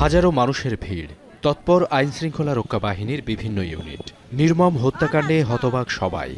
হাজারো মানুষের ভিড়, তৎপর আইনশৃঙ্খলা রক্ষা বাহিনীর বিভিন্ন ইউনিট। নির্মম হত্যাকাণ্ডে হতবাক সবাই।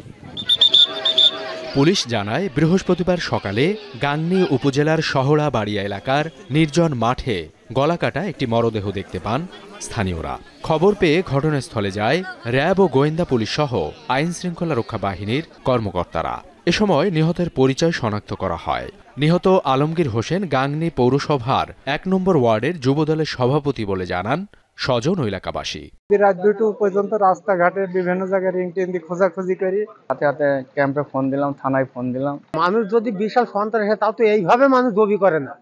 পুলিশ জানায়, বৃহস্পতিবার সকালে গাংনী উপজেলার শহরাবাড়িয়া এলাকার নির্জন মাঠে গলাকাটা একটি মরদেহ দেখতে পান স্থানীয়রা। খবর পেয়ে ঘটনাস্থলে যায় র্যাব ও গোয়েন্দা পুলিশ সহ আইনশৃঙ্খলা রক্ষা বাহিনীর কর্মকর্তারা। এ সময় নিহতের পরিচয় শনাক্ত করা হয়। নিহত আলমগীর হোসেন গাংনী পৌরসভার ১ নম্বর ওয়ার্ডের যুবদলের সভাপতি বলে জানান স্বজন ও এলাকাবাসী। রাত 2টা পর্যন্ত রাস্তাঘাটে বিভিন্ন জায়গায় রিং টিং দিয়ে খোঁজাখুঁজি করি। হাতে হাতে ক্যাম্পে ফোন দিলাম, থানায় ফোন দিলাম। মানুষ যদি বিশাল সন্ত্রাস হয় তাও তো এইভাবে মানুষ দাবি করে না।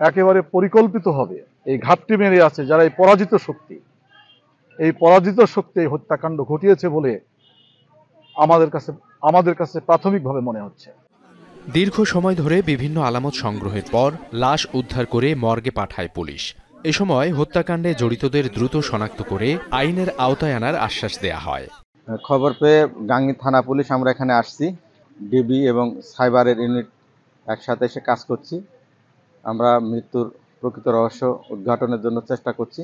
একেবারে পরিকল্পিত হবে এই ঘাপটি মেরে আছে যারা এই পরাজিত শক্তি এই হত্যাকাণ্ড ঘটিয়েছে বলে আমাদের কাছে প্রাথমিকভাবে মনে হচ্ছে। দীর্ঘ সময় ধরে বিভিন্ন আলামত সংগ্রহের পর লাশ উদ্ধার করে মর্গে পাঠায় পুলিশ। এ সময় হত্যাকাণ্ডে জড়িতদের দ্রুত শনাক্ত করে আইনের আওতায় আনার আশ্বাস দেয়া হয়। খবর পেয়ে গাংনী থানা পুলিশ আমরা এখানে আসছি, ডিবি এবং সাইবারের ইউনিট একসাথে এসে কাজ করছি। আমরা মৃত্যুর প্রকৃত রহস্য উদ্ঘাটনের জন্য চেষ্টা করছি।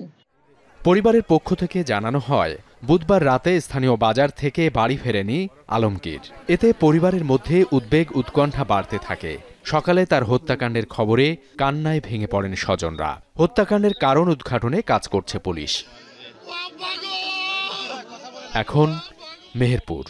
পরিবারের পক্ষ থেকে জানানো হয়, বুধবার রাতে স্থানীয় বাজার থেকে বাড়ি ফেরেনি আলমগীর। এতে পরিবারের মধ্যে উদ্বেগ উৎকণ্ঠা বাড়তে থাকে। সকালে তার হত্যাকাণ্ডের খবরে কান্নায় ভেঙে পড়েন স্বজনরা। হত্যাকাণ্ডের কারণ উদ্ঘাটনে কাজ করছে পুলিশ। এখন মেহেরপুর।